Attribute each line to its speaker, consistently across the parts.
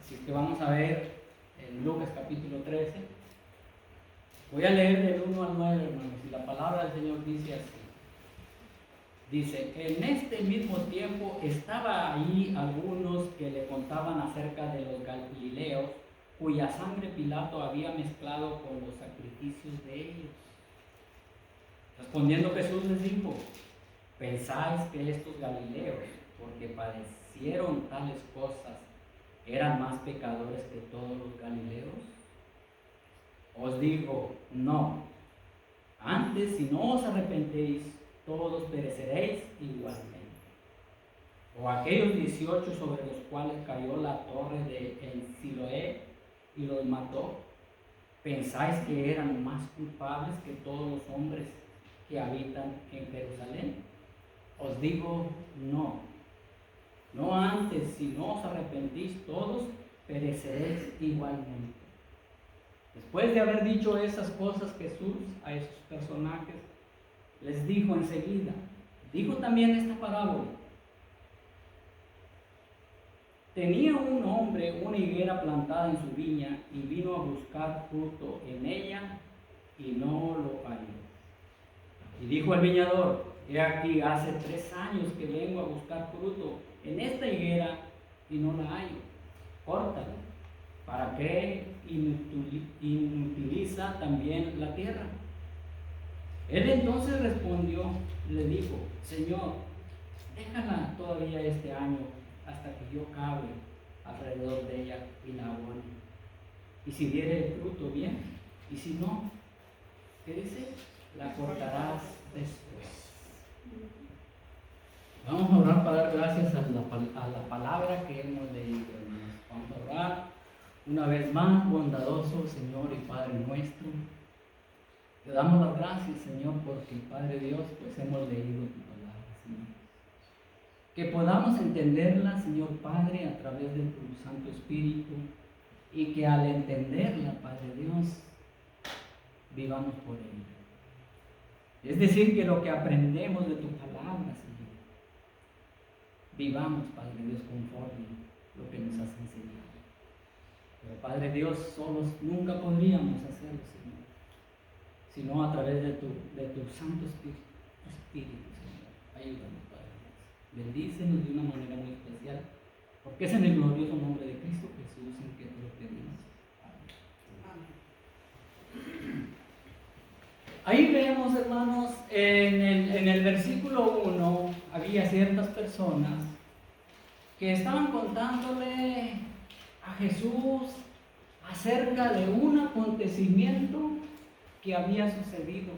Speaker 1: Así que vamos a ver en Lucas capítulo 13. Voy a leer del 1 al 9, hermanos, y la palabra del Señor dice así. Dice, en este mismo tiempo estaba ahí algunos que le contaban acerca de los galileos, cuya sangre Pilato había mezclado con los sacrificios de ellos. Respondiendo Jesús les dijo, ¿pensáis que estos galileos, porque padecieron tales cosas, eran más pecadores que todos los galileos? Os digo, no. Antes, si no os arrepentéis, todos pereceréis igualmente. O aquellos 18 sobre los cuales cayó la torre de Siloé y los mató, ¿pensáis que eran más culpables que todos los hombres que habitan en Jerusalén? Os digo, no. No antes, si no os arrepentís, todos pereceréis igualmente. Después de haber dicho esas cosas, Jesús a esos personajes les dijo enseguida, dijo también esta parábola. Tenía un hombre una higuera plantada en su viña y vino a buscar fruto en ella y no lo halló. Y dijo el viñador, he aquí, hace 3 años que vengo a buscar fruto en esta higuera y no la hallo. Córtala. ¿Para qué inutiliza también la tierra? Él entonces respondió, le dijo, Señor, déjala todavía este año hasta que yo cabe alrededor de ella y la abone. Y si diere el fruto, bien, y si no, ¿qué dice? La cortarás después. Vamos a orar para dar gracias a la palabra que hemos leído, hermanos. Vamos a orar una vez más, bondadoso Señor y Padre nuestro. Te damos las gracias, Señor, porque, Padre Dios, pues hemos leído tu palabra, Señor. Que podamos entenderla, Señor Padre, a través de tu Santo Espíritu, y que al entenderla, Padre Dios, vivamos por ella. Es decir, que lo que aprendemos de tu palabra, Señor, vivamos, Padre Dios, conforme lo que nos has enseñado. Pero, Padre Dios, solos nunca podríamos hacerlo, Señor, sino a través de tu Santo Espíritu, Señor. Ayúdanos, Padre Dios. Bendícenos de una manera muy especial, porque es en el glorioso nombre de Cristo Jesús en que te lo pedimos. Amén. Ahí vemos, hermanos, en el versículo 1, había ciertas personas que estaban contándole a Jesús acerca de un acontecimiento que había sucedido.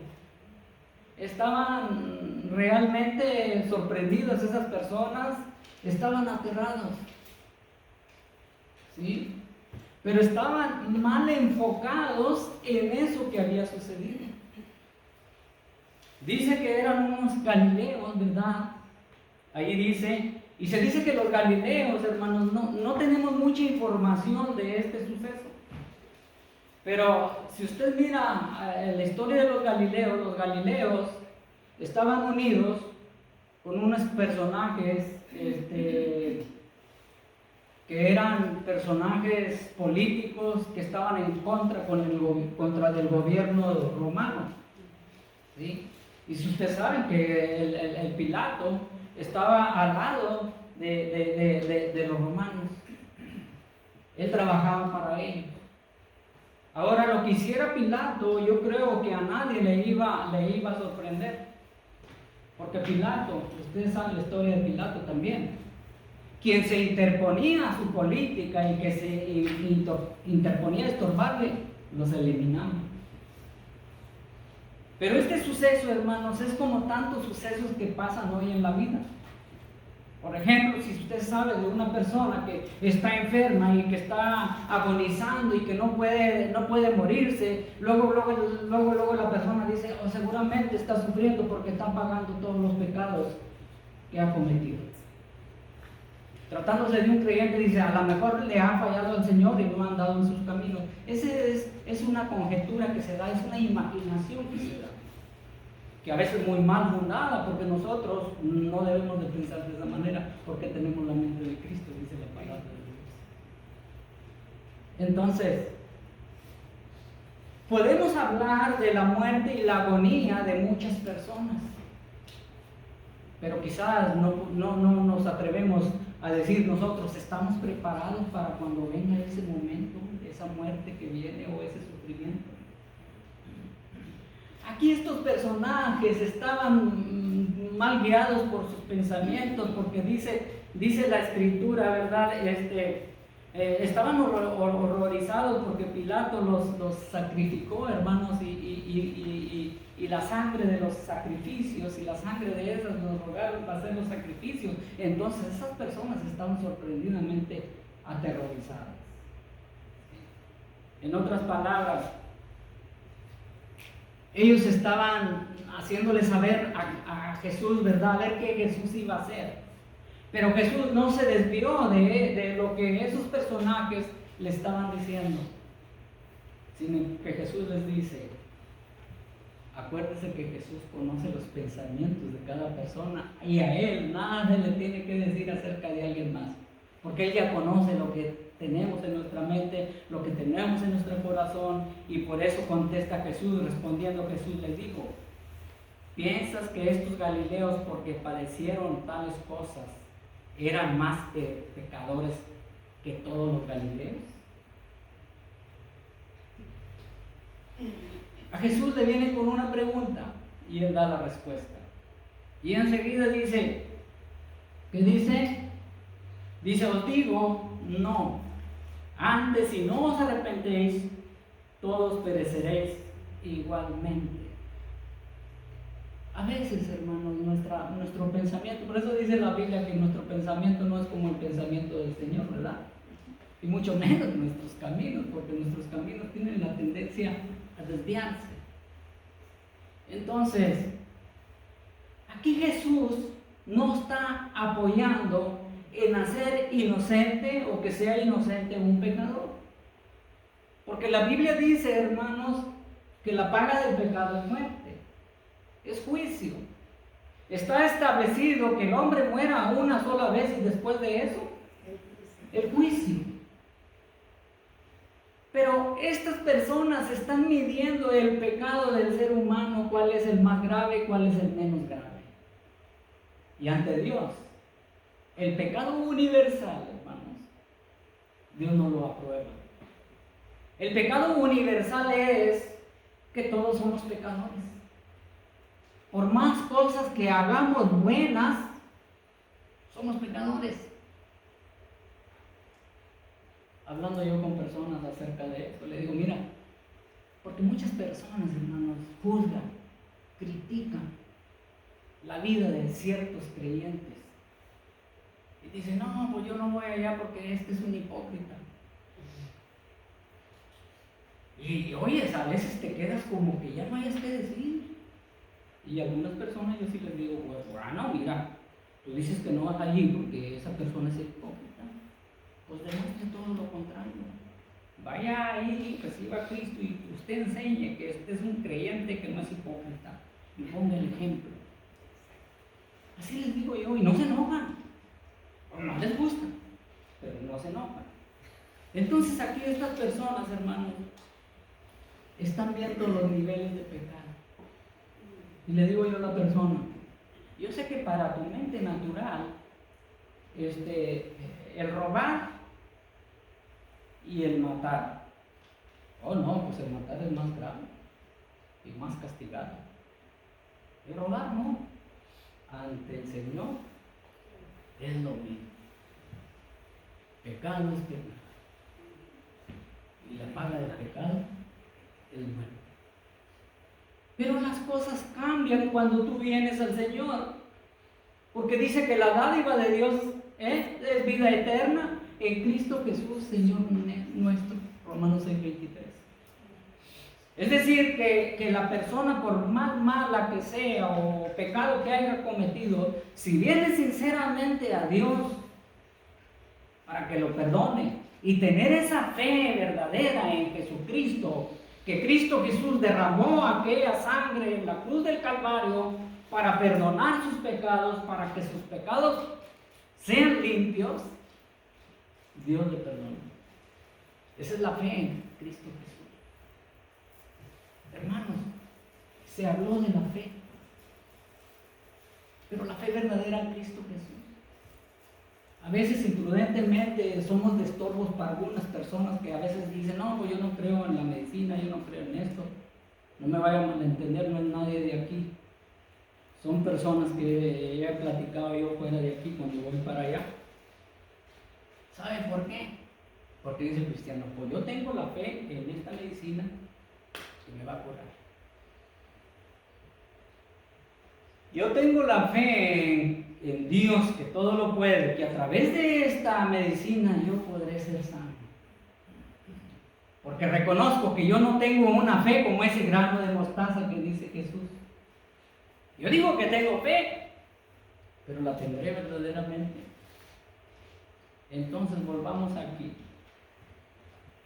Speaker 1: Estaban realmente sorprendidos esas personas, estaban aterrados, ¿sí? Pero estaban mal enfocados en eso que había sucedido. Dice que eran unos galileos, ¿verdad? Ahí dice, y se dice que los galileos, hermanos, no tenemos mucha información de este suceso. Pero si usted mira la historia de los galileos estaban unidos con unos personajes que eran personajes políticos que estaban en contra del gobierno romano, ¿sí? Y si usted sabe que el Pilato estaba al lado de los romanos, él trabajaba para ellos. Ahora, lo que hiciera Pilato, yo creo que a nadie le iba a sorprender, porque Pilato, ustedes saben la historia de Pilato también, quien se interponía a su política y que se interponía a estorbarle, los eliminaba. Pero este suceso, hermanos, es como tantos sucesos que pasan hoy en la vida. Por ejemplo, si usted sabe de una persona que está enferma y que está agonizando y que no puede morirse, luego la persona dice, oh, seguramente está sufriendo porque está pagando todos los pecados que ha cometido. Tratándose de un creyente, dice, a lo mejor le ha fallado al Señor y no ha andado en sus caminos. Esa es una conjetura que se da, es una imaginación que se da, que a veces muy mal fundada, porque nosotros no debemos de pensar de esa manera, porque tenemos la mente de Cristo, dice la palabra de Dios. Entonces, podemos hablar de la muerte y la agonía de muchas personas, pero quizás no nos atrevemos a decir nosotros estamos preparados para cuando venga ese momento, esa muerte que viene o ese sufrimiento. Aquí estos personajes estaban mal guiados por sus pensamientos, porque dice la escritura, ¿verdad? Estaban horrorizados porque Pilato los sacrificó, hermanos, y la sangre de los sacrificios y la sangre de esas los rogaron para hacer los sacrificios. Entonces esas personas estaban sorprendidamente aterrorizadas. En otras palabras, ellos estaban haciéndole saber a Jesús, ¿verdad? A ver qué Jesús iba a hacer. Pero Jesús no se desvió de lo que esos personajes le estaban diciendo, sino que Jesús les dice, acuérdese que Jesús conoce los pensamientos de cada persona y a Él nada le tiene que decir acerca de alguien más, porque Él ya conoce lo que tenemos en nuestra mente, lo que tenemos en nuestro corazón, y por eso contesta Jesús, respondiendo Jesús les dijo, ¿piensas que estos galileos, porque padecieron tales cosas, eran más pecadores que todos los galileos? A Jesús le viene con una pregunta y Él da la respuesta. Y enseguida dice, ¿qué dice? Dice, os digo, no. Antes, si no os arrepentéis, todos pereceréis igualmente. A veces, hermanos, nuestro pensamiento, por eso dice la Biblia que nuestro pensamiento no es como el pensamiento del Señor, ¿verdad? Y mucho menos nuestros caminos, porque nuestros caminos tienen la tendencia a desviarse. Entonces, aquí Jesús no está apoyando en hacer inocente o que sea inocente un pecador. Porque la Biblia dice, hermanos, que la paga del pecado es muerte, es juicio. Está establecido que el hombre muera una sola vez y después de eso, el juicio. Pero estas personas están midiendo el pecado del ser humano, cuál es el más grave, cuál es el menos grave. Y ante Dios, el pecado universal, hermanos, Dios no lo aprueba. El pecado universal es que todos somos pecadores. Por más cosas que hagamos buenas, somos pecadores. Hablando yo con personas acerca de esto, le digo, mira, porque muchas personas, hermanos, juzgan, critican la vida de ciertos creyentes. Y dicen, no, pues yo no voy allá porque este es un hipócrita. Y oyes, a veces te quedas como que ya no hayas que decir. Y a algunas personas yo sí les digo, bueno, mira, tú dices que no vas allí porque esa persona es hipócrita. Pues demuestre todo lo contrario. Vaya ahí, reciba a Cristo y usted enseñe que este es un creyente que no es hipócrita. Y ponga el ejemplo. Así les digo yo, y no se enojan. O no les gusta, pero no se enojan. Entonces aquí estas personas, hermanos, están viendo los niveles de pecado. Y le digo yo a la persona, yo sé que para tu mente natural, el robar y el matar, oh no, pues el matar es más grave y más castigado. El robar no, ante el Señor es lo mismo. Pecado es pecado. Y la paga del pecado es muerte. Pero las cosas cambian cuando tú vienes al Señor. Porque dice que la dádiva de Dios es vida eterna en Cristo Jesús, Señor nuestro. Romanos 6:23. Es decir, que la persona, por más mala que sea o pecado que haya cometido, si viene sinceramente a Dios para que lo perdone y tener esa fe verdadera en Jesucristo, que Cristo Jesús derramó aquella sangre en la cruz del Calvario para perdonar sus pecados, para que sus pecados sean limpios, Dios le perdona. Esa es la fe en Cristo Jesús. Hermanos, se habló de la fe, pero la fe verdadera en Cristo Jesús. A veces imprudentemente somos de estorbos para algunas personas que a veces dicen, no, pues yo no creo en la medicina, yo no creo en esto. No me vayan a malentender, no es nadie de aquí. Son personas que he platicado yo fuera de aquí cuando voy para allá. ¿Saben por qué? Porque dice el cristiano, pues yo tengo la fe en esta medicina que me va a curar. Yo tengo la fe en Dios que todo lo puede, que a través de esta medicina yo podré ser sano. Porque reconozco que yo no tengo una fe como ese grano de mostaza que dice Jesús. Yo digo que tengo fe, pero la tendré verdaderamente. Entonces volvamos aquí.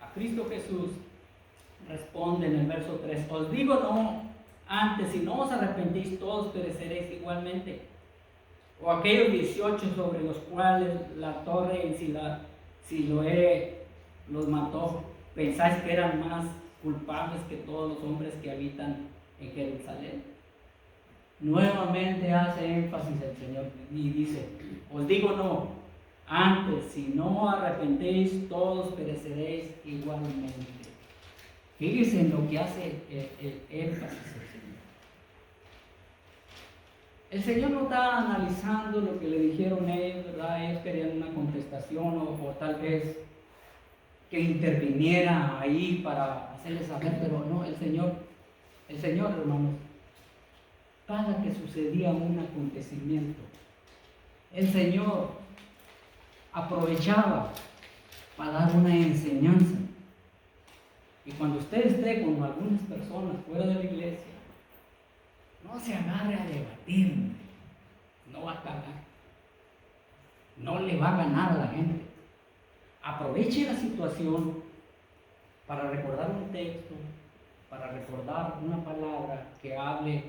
Speaker 1: A Cristo Jesús responde en el verso 3, os digo no, antes si no os arrepentís todos pereceréis igualmente. O aquellos 18 sobre los cuales la torre en Siloé los mató, ¿pensáis que eran más culpables que todos los hombres que habitan en Jerusalén? Nuevamente hace énfasis el Señor y dice, os digo no, antes si no arrepentéis todos pereceréis igualmente. Fíjense en lo que hace el énfasis el Señor. El Señor no está analizando lo que le dijeron ellos, ¿verdad? Ellos querían una contestación o tal vez que interviniera ahí para hacerles saber, pero no, el Señor, hermanos, cada que sucedía un acontecimiento, el Señor aprovechaba para dar una enseñanza. Y cuando usted esté con algunas personas fuera de la iglesia, no se agarre a debatir, no va a cagar, no le va a ganar a la gente. Aproveche la situación para recordar un texto, para recordar una palabra que hable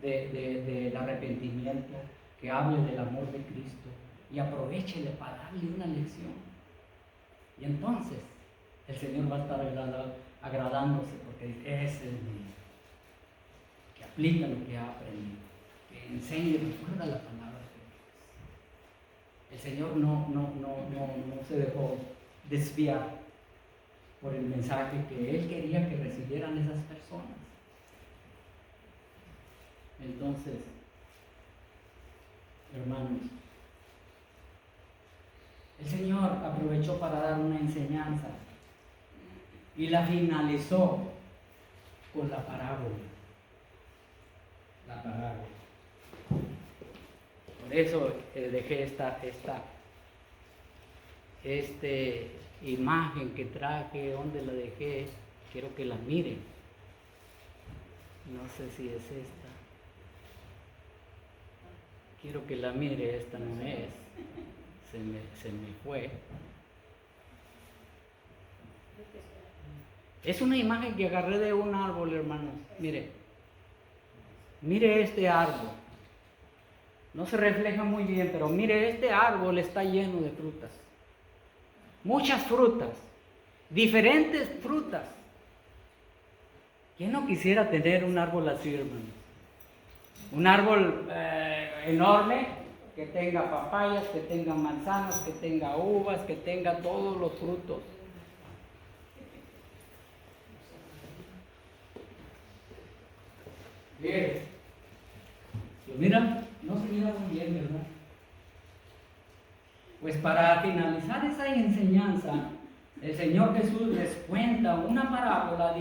Speaker 1: del arrepentimiento, que hable del amor de Cristo, y aprovechele para darle una lección. Y entonces el Señor va a estar agradándose, porque ese es el mío, que aplica lo que ha aprendido, que enseñe y recuerda la palabra de Dios. El Señor no se dejó desviar por el mensaje que Él quería que recibieran esas personas. Entonces, hermanos, el Señor aprovechó para dar una enseñanza y la finalizó con la parábola. La parábola. Por eso dejé esta imagen que traje, donde la dejé, quiero que la miren. No sé si es esta. Quiero que la mire, esta no es. Se me fue. Es una imagen que agarré de un árbol, hermanos. Mire este árbol. No se refleja muy bien, pero mire, este árbol está lleno de frutas. Muchas frutas, diferentes frutas. ¿Quién no quisiera tener un árbol así, hermanos? Un árbol enorme, que tenga papayas, que tenga manzanas, que tenga uvas, que tenga todos los frutos. Bien. Mira, no se mira muy bien, ¿verdad? Pues para finalizar esa enseñanza, el Señor Jesús les cuenta una parábola,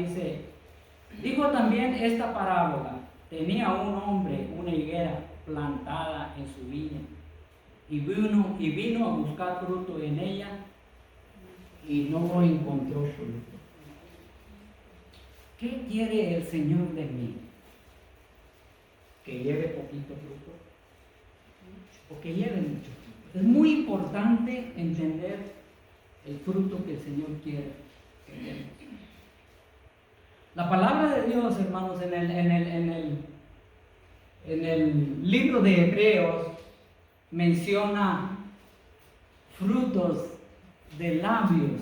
Speaker 1: dijo también esta parábola, tenía un hombre una higuera plantada en su viña y vino a buscar fruto en ella y no encontró fruto. ¿Qué quiere el Señor de mí? ¿Que lleve poquito fruto? ¿O que lleve mucho fruto? Es muy importante entender el fruto que el Señor quiere que demos. La palabra de Dios, hermanos, en el libro de Hebreos menciona frutos de labios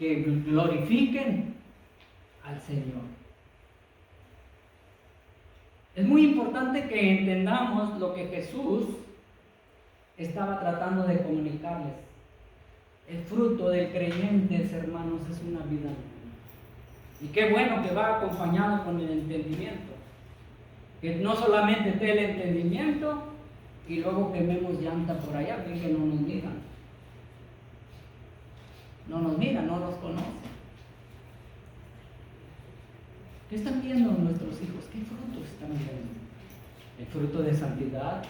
Speaker 1: que glorifiquen al Señor. Es muy importante que entendamos lo que Jesús estaba tratando de comunicarles. El fruto del creyente, hermanos, es una vida nueva. Y qué bueno que va acompañado con el entendimiento. Que no solamente esté el entendimiento y luego quememos llanta por allá, que no nos miran. No nos miran, no nos conocen. ¿Qué están viendo nuestros hijos? ¿Qué fruto están viendo? El fruto de santidad,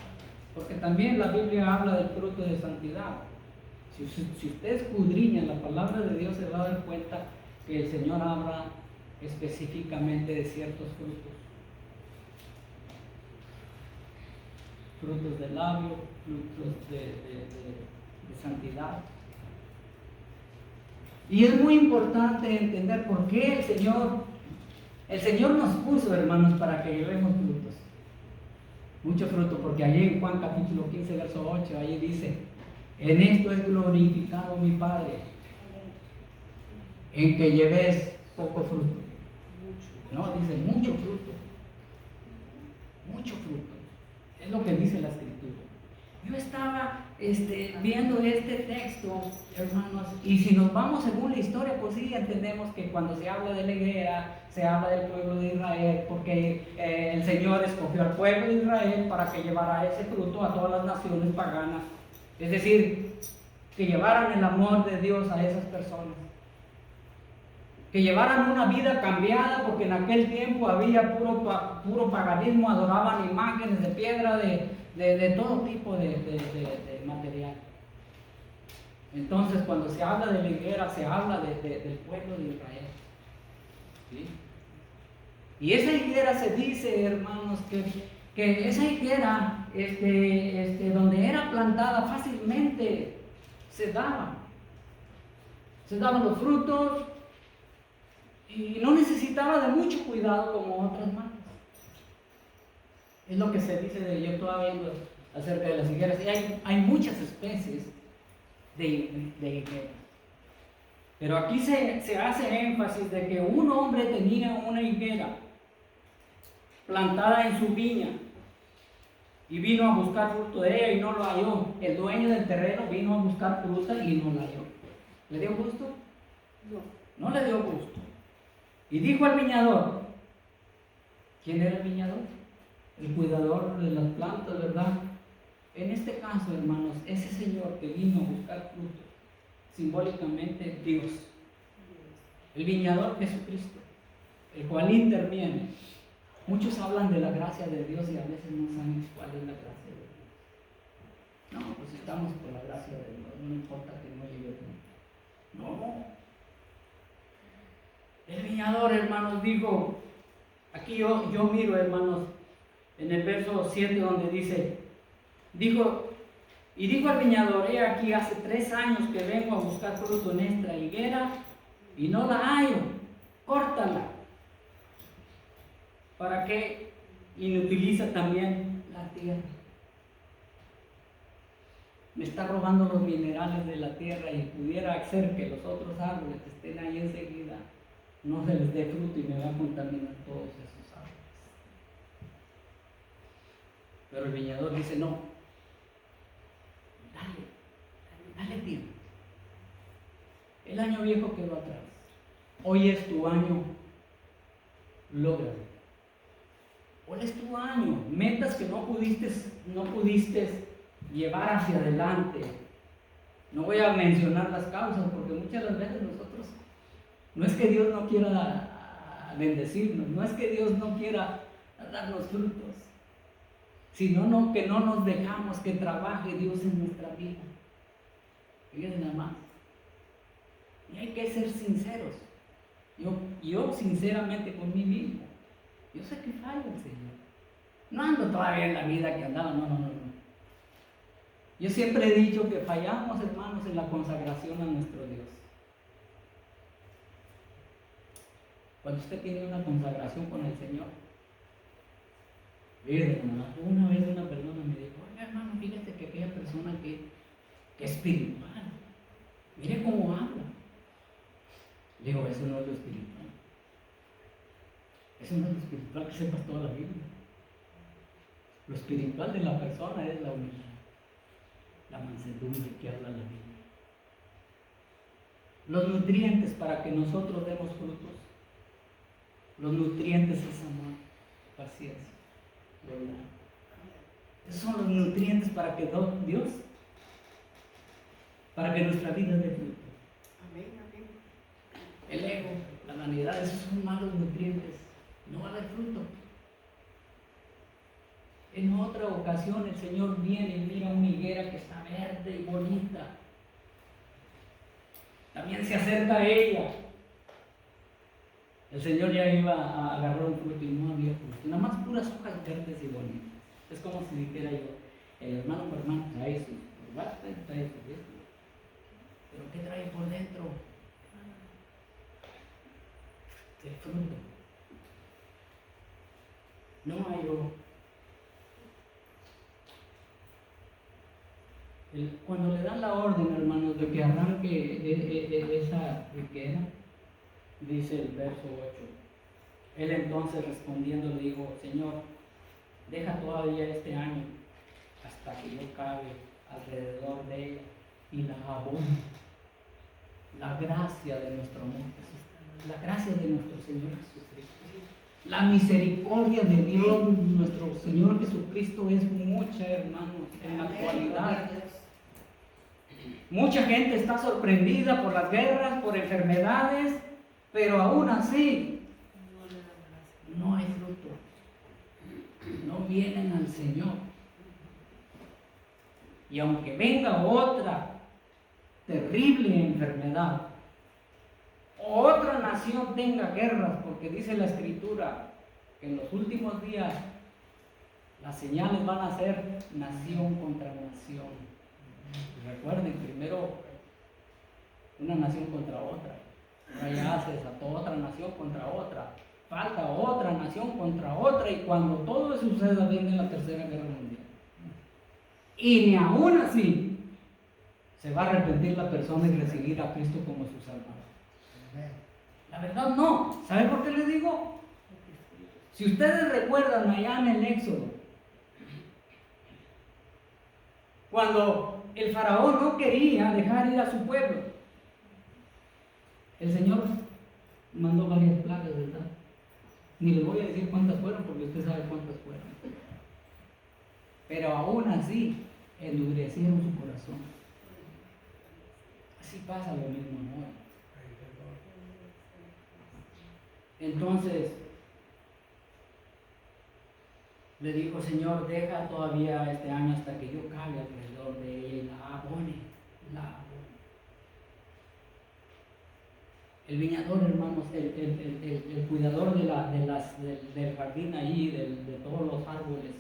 Speaker 1: porque también la Biblia habla del fruto de santidad. Si usted escudriña la palabra de Dios, se va a dar cuenta que el Señor habla específicamente de ciertos frutos. Frutos del labio, frutos de santidad. Y es muy importante entender por qué el Señor nos puso, hermanos, para que llevemos frutos. Mucho fruto, porque allí en Juan capítulo 15, verso 8, allí dice: en esto es glorificado mi Padre, en que lleves poco fruto. No, dice mucho fruto. Mucho fruto. Es lo que dice la Escritura. Yo estaba viendo este texto, hermanos, y si nos vamos según la historia, pues sí entendemos que cuando se habla de la higuera, se habla del pueblo de Israel, porque el Señor escogió al pueblo de Israel para que llevara ese fruto a todas las naciones paganas. Es decir, que llevaran el amor de Dios a esas personas. Que llevaran una vida cambiada, porque en aquel tiempo había puro paganismo, adoraban imágenes de piedra, de todo tipo de material. Entonces, cuando se habla de la higuera, se habla del pueblo de Israel. ¿Sí? Y esa higuera se dice, hermanos, que esa higuera, donde era plantada, fácilmente se daban los frutos, y no necesitaba de mucho cuidado como otras matas. Es lo que se dice yo estaba viendo acerca de las higueras. Y hay muchas especies de higueras. Pero aquí se hace énfasis de que un hombre tenía una higuera plantada en su viña y vino a buscar fruto de ella y no lo halló. El dueño del terreno vino a buscar fruta y no la halló. ¿Le dio gusto? No le dio gusto. Y dijo al viñador. ¿Quién era el viñador? El cuidador de las plantas, ¿verdad? En este caso, hermanos, ese señor que vino a buscar fruto, simbólicamente Dios. El viñador Jesucristo, el cual interviene. Muchos hablan de la gracia de Dios y a veces no saben cuál es la gracia de Dios. No, pues estamos por la gracia de Dios, no importa que no llegue tiempo. No. El viñador, hermanos, dijo, aquí yo miro, hermanos, en el verso 7 donde dijo al viñador: he aquí hace 3 años que vengo a buscar fruto en esta higuera y no la hallo, córtala. ¿Para qué inutiliza también la tierra? Me está robando los minerales de la tierra y pudiera hacer que los otros árboles que estén ahí enseguida no se les dé fruto y me va a contaminar todos esos árboles. Pero el viñador dice: no, dale tiempo. El año viejo quedó atrás. Hoy es tu año, lógralo. Hoy es tu año. Metas que no pudiste llevar hacia adelante. No voy a mencionar las causas porque muchas de las veces nosotros, no es que Dios no quiera bendecirnos, no es que Dios no quiera darnos frutos, sino que no nos dejamos que trabaje Dios en nuestra vida. Fíjense nada más. Y hay que ser sinceros. Yo sinceramente con mí mismo, yo sé que fallo el Señor. No ando todavía en la vida que andaba, no. Yo siempre he dicho que fallamos, hermanos, en la consagración a nuestro Dios. Cuando usted tiene una consagración con el Señor, mire, hermano, una vez una persona me dijo: oiga, hermano, fíjate que aquella persona que es espiritual, mire cómo habla. Le digo, eso no es lo espiritual. Eso no es lo espiritual que sepas toda la Biblia. Lo espiritual de la persona es la humildad, la mansedumbre que habla la Biblia. Los nutrientes para que nosotros demos frutos. Los nutrientes es amor, paciencia, bondad. Esos son los nutrientes para que Dios, para que nuestra vida dé fruto.
Speaker 2: Amén, amén.
Speaker 1: El ego, la vanidad, esos son malos nutrientes. No va a dar fruto. En otra ocasión el Señor viene y mira una higuera que está verde y bonita. También se acerca a ella. El Señor ya iba a agarrar un fruto y no había fruto. Nada más puras hojas verdes y bonitas. Es como si dijera yo, el hermano Germán trae sus corbatas, trae su esto. Pero ¿qué trae por dentro? El fruto. No hay oro. Cuando le dan la orden, hermanos, de que arranque esa riqueza, dice el verso 8. Él entonces respondiendo le dijo, Señor, deja todavía este año hasta que yo cabe alrededor de ella y la abone. La gracia de nuestro amor Jesús, la gracia de nuestro Señor Jesucristo, la misericordia de Dios, nuestro Señor Jesucristo es mucha, hermanos, en la actualidad. Mucha gente está sorprendida por las guerras, por enfermedades, pero aún así no hay fruto. No vienen al Señor. Y aunque venga otra terrible enfermedad, otra nación tenga guerras, porque dice la Escritura que en los últimos días las señales van a ser nación contra nación. Recuerden, primero una nación contra otra, ahora ya se desató otra nación contra otra, falta otra nación contra otra, y cuando todo eso suceda viene la tercera guerra mundial. Y ni aún así se va a arrepentir la persona y recibir a Cristo como su Salvador. La verdad no. ¿Sabe por qué les digo? Si ustedes recuerdan allá en el Éxodo, cuando el faraón no quería dejar ir a su pueblo, el Señor mandó varias plagas, ¿verdad? Ni les voy a decir cuántas fueron, porque usted sabe cuántas fueron. Pero aún así, endurecieron su corazón. Así pasa lo mismo ahora. Entonces, le dijo, Señor, deja todavía este año hasta que yo cabe alrededor de ella y la abone. El viñador, hermanos, el cuidador del jardín ahí, de todos los árboles,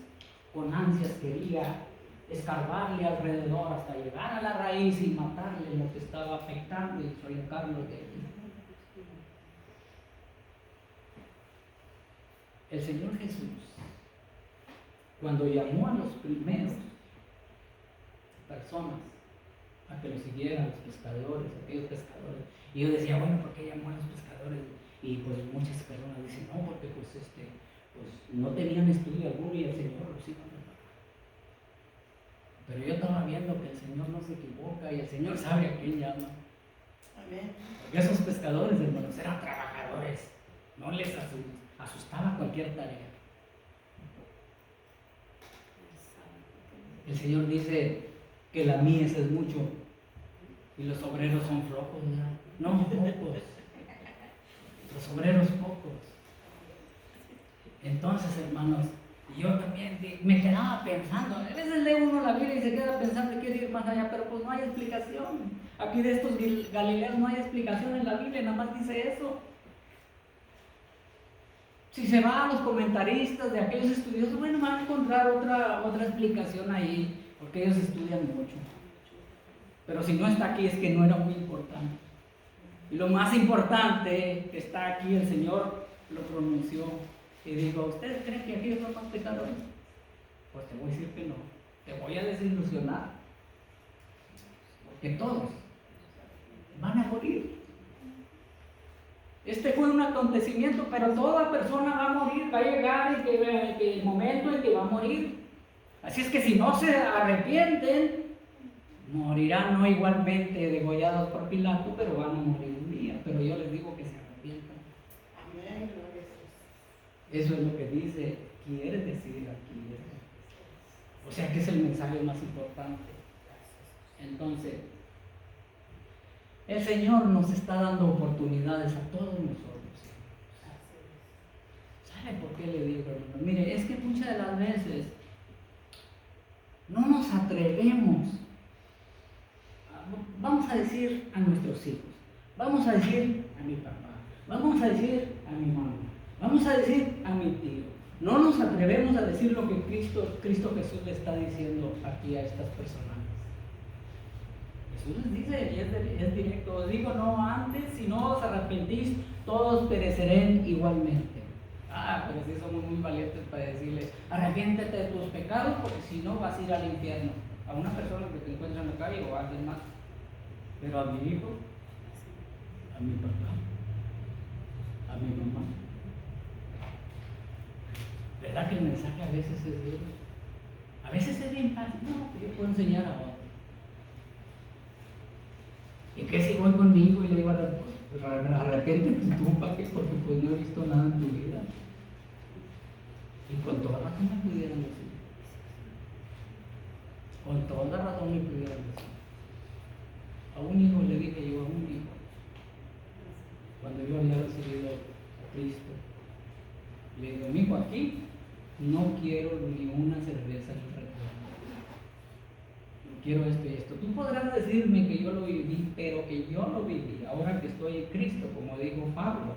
Speaker 1: con ansias quería escarbarle alrededor hasta llegar a la raíz y matarle lo que estaba afectando y sacarlo de él. El Señor Jesús, cuando llamó a los primeros personas a que lo siguieran, los pescadores, aquellos pescadores, y yo decía, bueno, ¿por qué llamó a los pescadores? Y pues muchas personas dicen, no, porque pues no tenían estudio alguno y el Señor los iba a preparar. Pero yo estaba viendo que el Señor no se equivoca y el Señor sabe a quién llama.
Speaker 2: Amén.
Speaker 1: Porque esos pescadores, hermanos, eran trabajadores, no les asustaba cualquier tarea. El Señor dice que la mies es mucho y los obreros son flojos, no pocos. Los obreros pocos. Entonces, hermanos, yo también me quedaba pensando, a veces lee uno la Biblia y se queda pensando que quiere ir más allá, pero pues no hay explicación. Aquí de estos galileos no hay explicación en la Biblia, nada más dice eso. Si se va a los comentaristas de aquellos estudiosos, bueno, van a encontrar otra explicación ahí, porque ellos estudian mucho. Pero si no está aquí es que no era muy importante. Y lo más importante que está aquí, el Señor lo pronunció y dijo, ¿ustedes creen que aquellos son más pecadores? Pues te voy a decir que no, te voy a desilusionar, porque todos van a morir. Este fue un acontecimiento, pero toda persona va a morir, va a llegar el momento en que va a morir. Así es que si no se arrepienten, morirán no igualmente degollados por Pilato, pero van a morir un día. Pero yo les digo que se arrepientan.
Speaker 2: Amén, gloria a
Speaker 1: Eso es lo que dice, quiere decir aquí. O sea que es el mensaje más importante. Entonces, el Señor nos está dando oportunidades a todos nosotros. ¿Sabe por qué le digo, hermano? Mire, es que muchas de las veces no nos atrevemos, vamos a decir a nuestros hijos, vamos a decir a mi papá, vamos a decir a mi mamá, vamos a decir a mi tío. No nos atrevemos a decir lo que Cristo Jesús le está diciendo aquí a estas personas. Jesús les dice, y es directo, os digo, no antes, si no os arrepentís, todos perecerán igualmente. Pero sí somos muy valientes para decirle, arrepiéntete de tus pecados, porque si no vas a ir al infierno. A una persona que te encuentra en la calle o a alguien más. Pero a mi hijo, a mi papá, a mi mamá. ¿Verdad que el mensaje a veces es duro? A veces es bien fácil, no, yo puedo enseñar a otro. ¿Y qué si voy con mi hijo y le digo, arrepiéntete tú, ¿para qué? Porque pues no he visto nada en tu vida? Y con toda razón me pudieran decir. Con toda razón me pudieran decir. A un hijo le dije yo, a un hijo, cuando yo había recibido a Cristo, le digo, mijo, aquí no quiero ni una cerveza en el restaurante. No quiero esto y esto. Tú podrás decirme que yo lo viví, pero que yo lo viví ahora que estoy en Cristo, como dijo Pablo,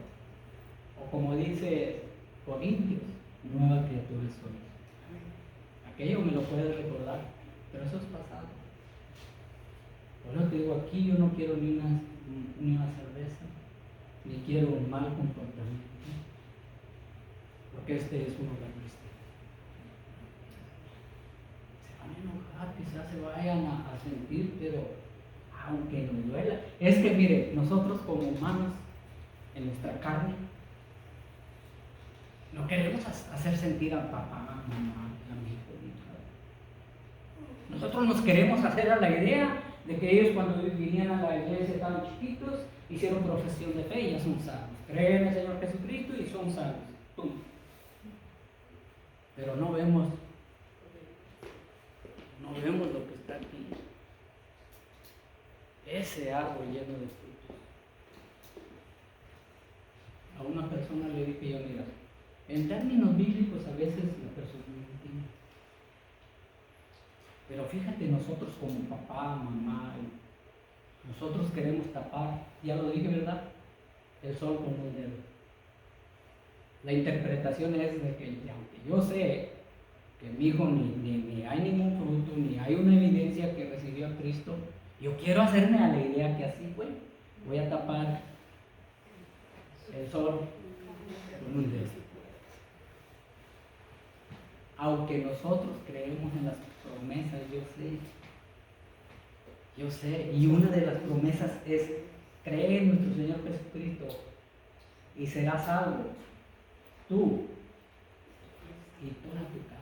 Speaker 1: o como dice Corintios, nueva criatura soy. Aquello me lo puedes recordar, pero eso es pasado. Por eso te digo, aquí yo no quiero ni una cerveza, ni quiero un mal comportamiento, porque este es un hogar cristiano. Se van a enojar, quizás se vayan a sentir, pero aunque nos duela, es que mire, nosotros como humanos, en nuestra carne, no queremos hacer sentir a papá, a mamá, a mi hijo. Nosotros nos queremos hacer a la idea de que ellos cuando vinieron a la iglesia estaban chiquitos, hicieron profesión de fe y ya son salvos. Creen en el Señor Jesucristo y son salvos. ¡Pum! Pero no vemos lo que está aquí. Ese árbol lleno de frutos. A una persona le dije yo, mira, en términos bíblicos a veces la persona no entiende. Pero fíjate, nosotros como papá, mamá, nosotros queremos tapar, ya lo dije, ¿verdad? El sol con un dedo. La interpretación es de que, aunque yo sé que mi hijo ni hay ningún fruto, ni hay una evidencia que recibió a Cristo, yo quiero hacerme a la idea que así fue. Voy a tapar el sol con un dedo. Aunque nosotros creemos en las promesas, yo sé, y una de las promesas es creer en nuestro Señor Jesucristo y serás salvo, tú y toda tu casa.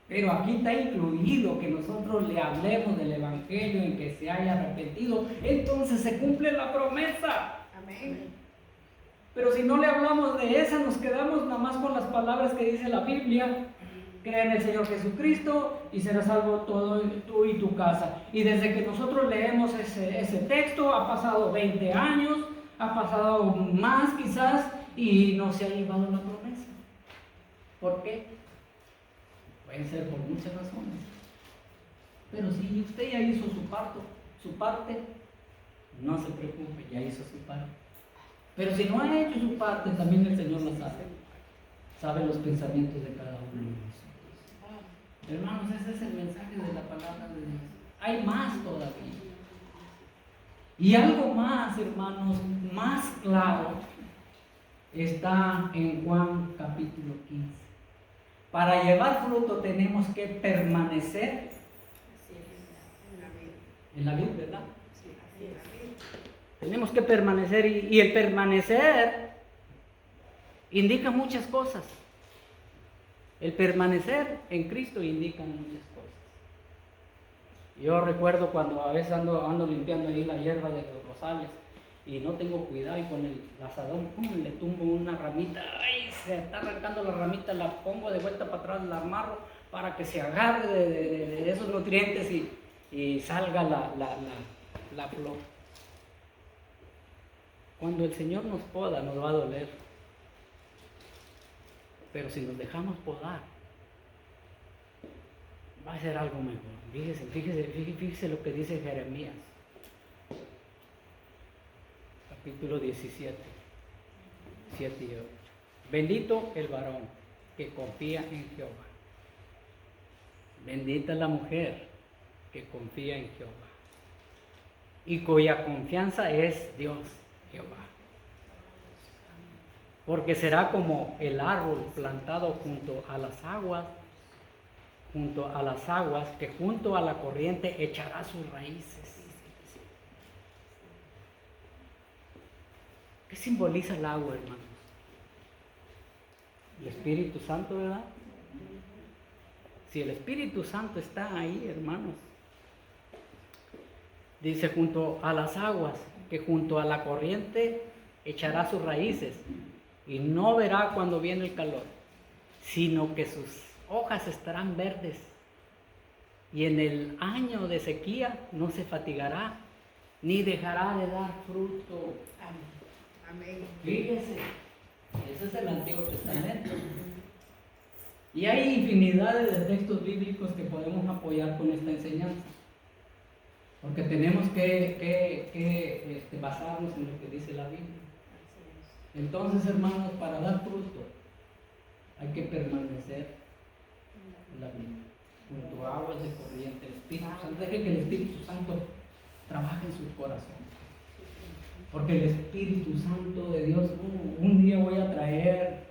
Speaker 1: Pero aquí está incluido que nosotros le hablemos del Evangelio en que se haya arrepentido, entonces se cumple la promesa.
Speaker 2: Amén.
Speaker 1: Pero si no le hablamos de esa, nos quedamos nada más con las palabras que dice la Biblia. Cree en el Señor Jesucristo y serás salvo todo tú y tu casa. Y desde que nosotros leemos ese texto, ha pasado 20 años, ha pasado más quizás, y no se ha llevado la promesa. ¿Por qué? Pueden ser por muchas razones. Pero si usted ya hizo su parte, no se preocupe, ya hizo su parte. Pero si no ha hecho su parte, también el Señor lo sabe. Sabe los pensamientos de cada uno de nosotros. Hermanos, ese es el mensaje de la palabra de Dios. Hay más todavía. Y algo más, hermanos, más claro, está en Juan capítulo 15. Para llevar fruto tenemos que permanecer en la vida, ¿verdad? Tenemos que permanecer y el permanecer indica muchas cosas. El permanecer en Cristo indica muchas cosas. Yo recuerdo cuando a veces ando limpiando ahí la hierba de los rosales y no tengo cuidado y con el asadón le tumbo una ramita, ¡ay! Se está arrancando la ramita, la pongo de vuelta para atrás, la amarro para que se agarre de esos nutrientes y salga la flor. Cuando el Señor nos poda nos va a doler, pero si nos dejamos podar va a ser algo mejor. Fíjese lo que dice Jeremías, capítulo 17, 7 y 8. Bendito el varón que confía en Jehová. Bendita la mujer que confía en Jehová y cuya confianza es Dios, Jehová. Porque será como el árbol plantado junto a las aguas, que junto a la corriente echará sus raíces. ¿Qué simboliza el agua, hermanos? El Espíritu Santo, ¿verdad? Si el Espíritu Santo está ahí, hermanos, dice junto a las aguas, que junto a la corriente echará sus raíces y no verá cuando viene el calor, sino que sus hojas estarán verdes y en el año de sequía no se fatigará ni dejará de dar fruto.
Speaker 2: Amén.
Speaker 1: Fíjese, ese es el Antiguo Testamento. Y hay infinidades de textos bíblicos que podemos apoyar con esta enseñanza. Porque tenemos que basarnos en lo que dice la Biblia. Entonces, hermanos, para dar fruto hay que permanecer en la Biblia, junto a aguas de corriente. El Espíritu Santo, deje que el Espíritu Santo trabaje en su corazón. Porque el Espíritu Santo de Dios, un día voy a traer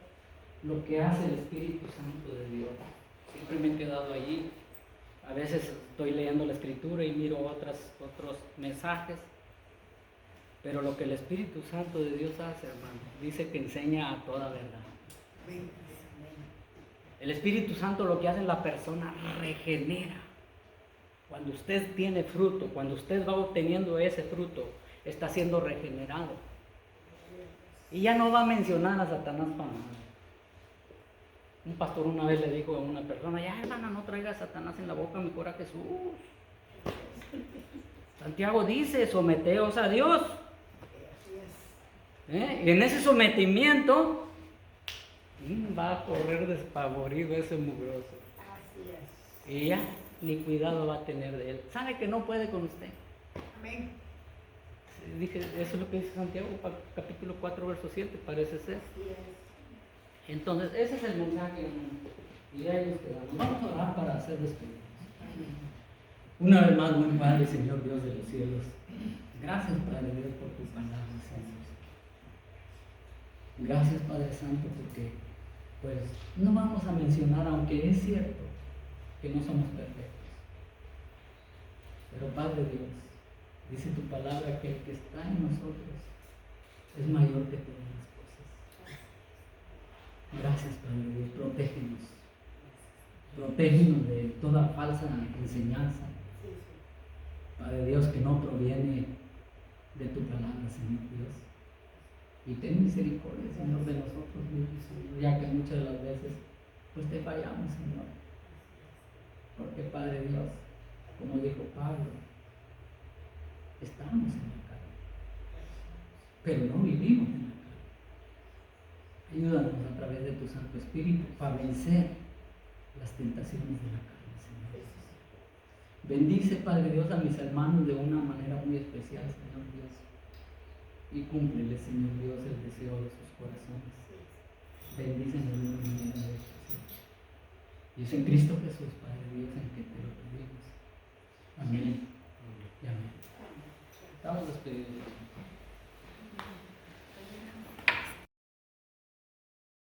Speaker 1: lo que hace el Espíritu Santo de Dios. Siempre me he quedado allí. A veces estoy leyendo la Escritura y miro otros mensajes. Pero lo que el Espíritu Santo de Dios hace, hermano, dice que enseña a toda verdad. El Espíritu Santo lo que hace en la persona regenera. Cuando usted tiene fruto, cuando usted va obteniendo ese fruto, está siendo regenerado. Y ya no va a mencionar a Satanás para nada. Un pastor una vez le dijo a una persona, ya hermana, no traiga a Satanás en la boca, mejor a Jesús. Santiago dice, someteos a Dios. Y en ese sometimiento va a correr despavorido ese mugroso. Y ya ni cuidado va a tener de él. Sabe que no puede con usted.
Speaker 2: Amén.
Speaker 1: Dije, eso es lo que dice Santiago, capítulo 4, verso 7, parece ser. Entonces, ese es el mensaje, y ahí nos quedamos. Vamos a orar para hacer despedidas. Una vez más, muy Padre, Señor Dios de los cielos, gracias, Padre Dios, por tu palabra, Señor. Gracias, Padre Santo, porque pues no vamos a mencionar, aunque es cierto que no somos perfectos. Pero Padre Dios, dice tu palabra que el que está en nosotros es mayor que todas las cosas. Gracias, Padre Dios, protégenos de toda falsa enseñanza, Padre Dios, que no proviene de tu palabra, Señor Dios. Y ten misericordia, Señor, de nosotros mismos, Señor, ya que muchas de las veces pues te fallamos, Señor. Porque, Padre Dios, como dijo Pablo, estamos en la carne, pero no vivimos en la carne. Ayúdanos a través de tu Santo Espíritu para vencer las tentaciones de la carne, Señor Jesús. Bendice, Padre Dios, a mis hermanos de una manera muy especial, Señor Dios. Y cúmplele, Señor Dios, el deseo de sus corazones. Bendícenos de una manera especial. Y es en Cristo Jesús, Padre Dios, en que te lo pedimos. Amén. Y amén. Estamos despedidos.